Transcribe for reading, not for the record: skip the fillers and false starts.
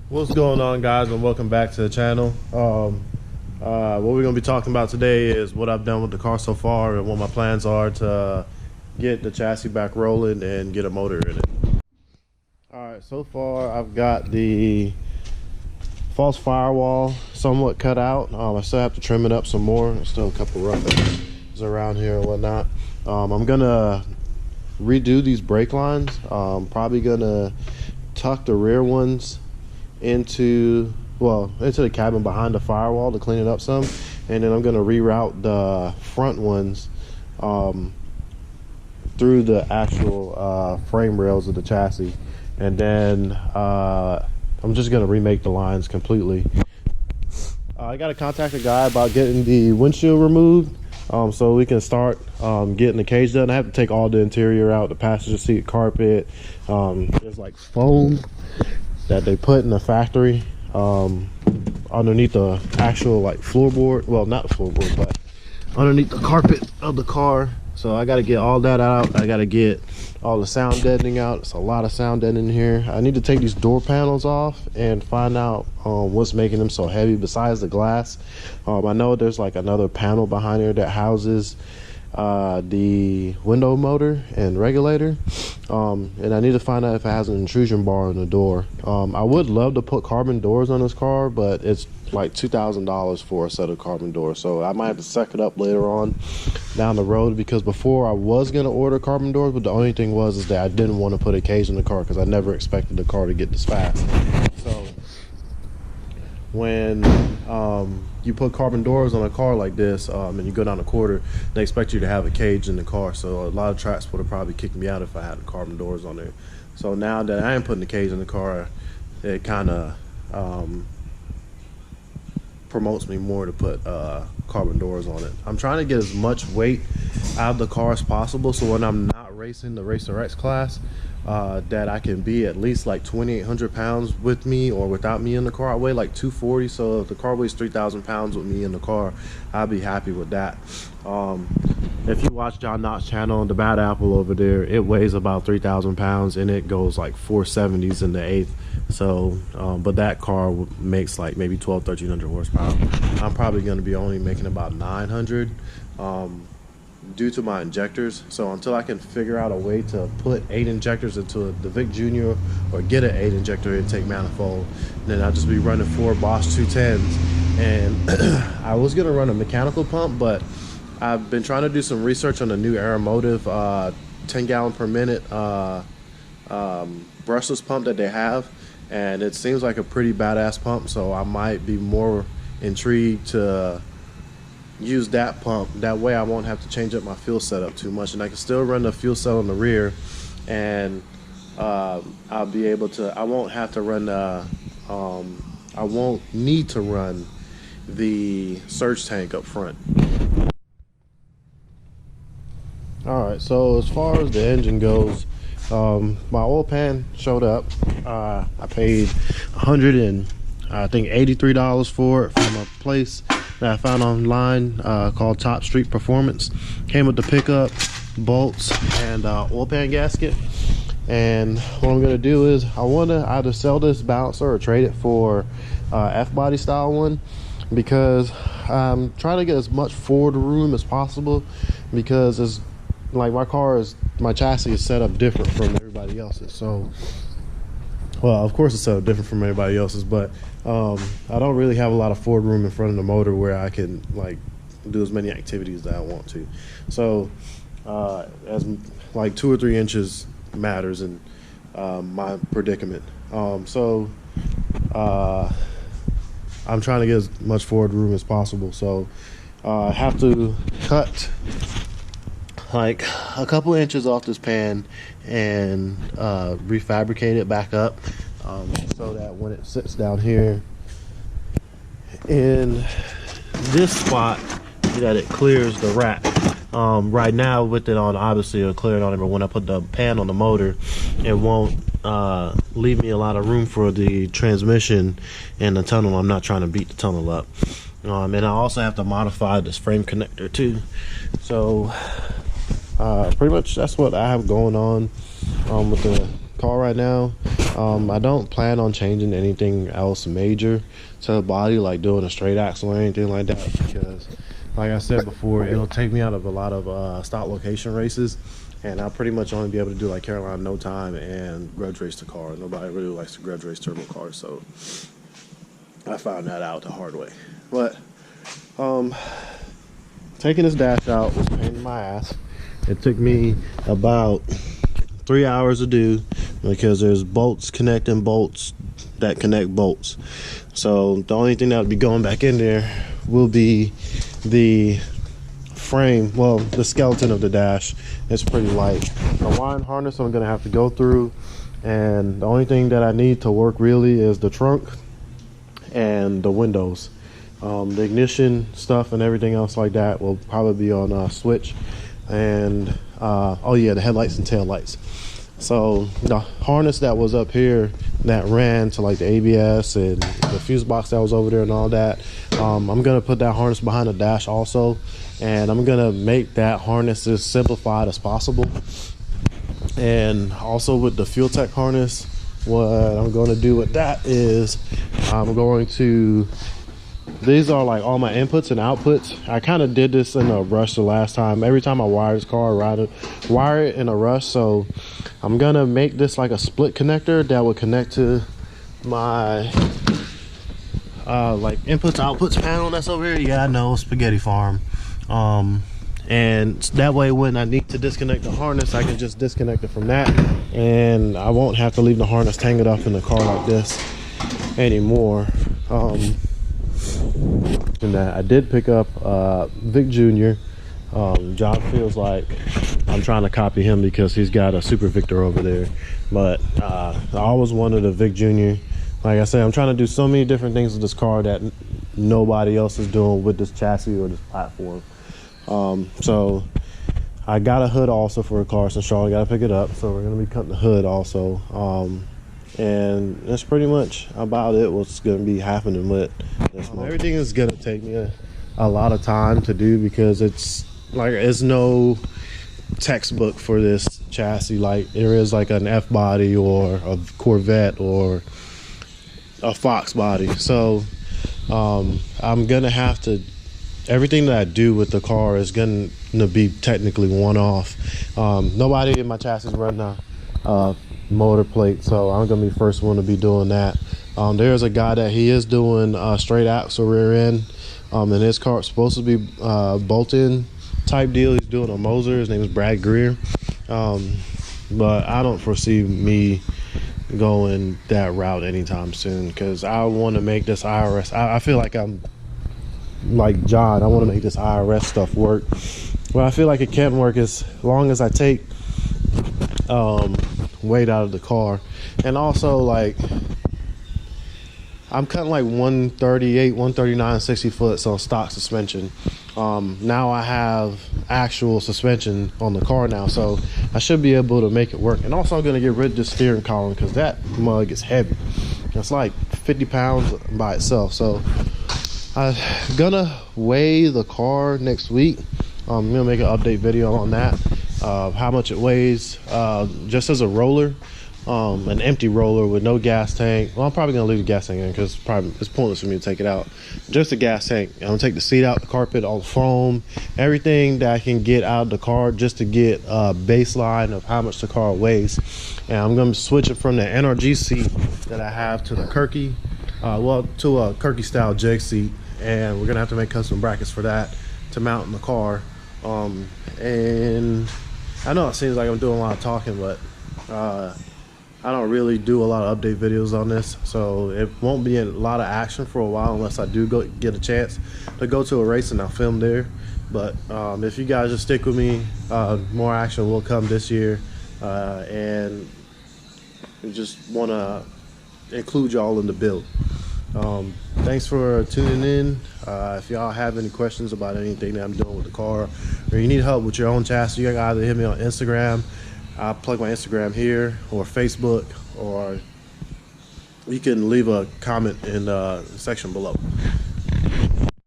What's going on, guys, and welcome back to the channel. What we're going to be talking about today is what I've done with the car so far and what my plans are to get the chassis back rolling and get a motor in it. Alright, so far I've got the false firewall somewhat cut out. I still have to trim it up some more. There's still a couple rough edges around here and whatnot. I'm going to redo these brake lines. Probably going to tuck the rear ones into the cabin behind the firewall to clean it up some, and then I'm going to reroute the front ones through the actual frame rails of the chassis, and then I'm just going to remake the lines completely. I got to contact a guy about getting the windshield removed so we can start getting the cage done. I have to take all the interior out, the passenger seat carpet. There's like foam that they put in the factory underneath the actual like floorboard, well, not the floorboard, but underneath the carpet of the car. So I got to get all that out. I got to get all the sound deadening out. It's a lot of sound deadening here. I need to take these door panels off and find out what's making them so heavy besides the glass. I know there's like another panel behind here that houses the window motor and regulator, and I need to find out if it has an intrusion bar on the door. I would love to put carbon doors on this car, but it's like $2,000 for a set of carbon doors, so I might have to suck it up later on down the road, because before I was going to order carbon doors, but the only thing was that I didn't want to put a cage in the car because I never expected the car to get this fast. So when you put carbon doors on a car like this and you go down a quarter, they expect you to have a cage in the car. So a lot of tracks would have probably kicked me out if I had the carbon doors on there. So now that I am putting the cage in the car, it kind of promotes me more to put carbon doors on it. I'm trying to get as much weight out of the car as possible, so when I'm not racing the Racer X class, that I can be at least like 2,800 pounds with me or without me in the car. I weigh like 240, so if the car weighs 3,000 pounds with me in the car, I'll be happy with that. If you watch John Knott's channel, the Bad Apple over there, it weighs about 3,000 pounds and it goes like 470s in the eighth. So but that car makes like maybe 1,200-1,300 horsepower. I'm probably going to be only making about 900 due to my injectors. So until I can figure out a way to put 8 injectors into the Vic Junior or get an 8 injector intake manifold, then I'll just be running 4 Bosch 210s. And I was going to run a mechanical pump, but I've been trying to do some research on the new Aeromotive 10 gallon per minute brushless pump that they have, and it seems like a pretty badass pump, so I might be more intrigued to use that pump. That way I won't have to change up my fuel setup too much, and I can still run the fuel cell in the rear, and I'll be able to, I won't have to run I won't need to run the surge tank up front. Alright, so as far as the engine goes, my oil pan showed up. I paid $183 for it from a place that I found online called Top Street Performance. Came with the pickup, bolts, and oil pan gasket. And what I'm gonna do is I want to either sell this balancer or trade it for F-body style one, because I'm trying to get as much forward room as possible, because it's like my chassis is set up different from everybody else's. So, well, of course it's set up different from everybody else's, but I don't really have a lot of forward room in front of the motor where I can like do as many activities that I want to. So as like 2 or 3 inches matters in my predicament. So I'm trying to get as much forward room as possible. So I have to cut like a couple inches off this pan and refabricate it back up, so that when it sits down here in this spot, that it clears the rack. Right now with it on, obviously it'll clear it on it, but when I put the pan on the motor, it won't leave me a lot of room for the transmission and the tunnel. I'm not trying to beat the tunnel up. And I also have to modify this frame connector too. So pretty much that's what I have going on with the car right now. I don't plan on changing anything else major to the body, like doing a straight axle or anything like that, because like I said before, it'll take me out of a lot of stock location races, and I'll pretty much only be able to do like Carolina No Time and grudge race the car. Nobody really likes to grudge race turbo cars, so I found that out the hard way. But taking this dash out was a pain in my ass. It took me about 3 hours to do, because there's bolts connecting bolts that connect bolts. So the only thing that would be going back in there will be the frame, well, the skeleton of the dash. It's pretty light. The wiring harness I'm gonna have to go through, and the only thing that I need to work really is the trunk and the windows. The ignition stuff and everything else like that will probably be on switch, and oh yeah, the headlights and tail lights. So the harness that was up here that ran to like the ABS and the fuse box that was over there and all that, I'm gonna put that harness behind the dash also, and I'm gonna make that harness as simplified as possible. And also with the Fuel Tech harness, what I'm going to do with that is I'm going to, these are like all my inputs and outputs. I kind of did this in a rush the last time. Every time I wire this car, I wire it in a rush. So I'm gonna make this like a split connector that will connect to my like inputs outputs panel that's over here. Yeah, I know, spaghetti farm. And that way when I need to disconnect the harness, I can just disconnect it from that, and I won't have to leave the harness tangled up in the car like this anymore. And that I did pick up Vic Jr. John feels like I'm trying to copy him because he's got a Super Victor over there, but I always wanted a Vic Jr. Like I said, I'm trying to do so many different things with this car that nobody else is doing with this chassis or this platform. So I got a hood also for a car, so Charlotte got to pick it up, so we're gonna be cutting the hood also. And that's pretty much about it, what's gonna be happening with this. Everything is gonna take me a lot of time to do, because it's like, it's no textbook for this chassis like there is like an F body or a Corvette or a Fox body. So I'm gonna have to, everything that I do with the car is gonna be technically one-off. Nobody in my chassis running a motor plate, so I'm gonna be the first one to be doing that. There's a guy that he is doing straight axle rear end, and his car is supposed to be bolt-in type deal. He's doing a Moser. His name is Brad Greer, but I don't foresee me going that route anytime soon, because I want to make this IRS. I feel like I'm like John. I want to make this IRS stuff work. Well, I feel like it can work as long as I take weight out of the car. And also, like, I'm cutting like 138, 139, 60 foot on stock suspension. Now I have actual suspension on the car now, so I should be able to make it work. And also I'm gonna get rid of the steering column, because that mug is heavy. It's like 50 pounds by itself. So I'm gonna weigh the car next week. I'm gonna make an update video on that, how much it weighs, just as a roller, an empty roller with no gas tank. Well, I'm probably gonna leave the gas tank in, because it's pointless for me to take it out. Just a gas tank. I'm gonna take the seat out, the carpet, all the foam, everything that I can get out of the car, just to get a baseline of how much the car weighs. And I'm gonna switch it from the NRG seat that I have to the Kirky, well, to a Kirky style jag seat. And we're gonna have to make custom brackets for that to mount in the car. And I know it seems like I'm doing a lot of talking, but I don't really do a lot of update videos on this, so it won't be a lot of action for a while unless I do get a chance to go to a race and I'll film there. But if you guys just stick with me, more action will come this year, and we just want to include y'all in the build. Thanks for tuning in. If y'all have any questions about anything that I'm doing with the car, or you need help with your own chassis, you can either hit me on Instagram. I'll plug my Instagram here, or Facebook, or you can leave a comment in the section below.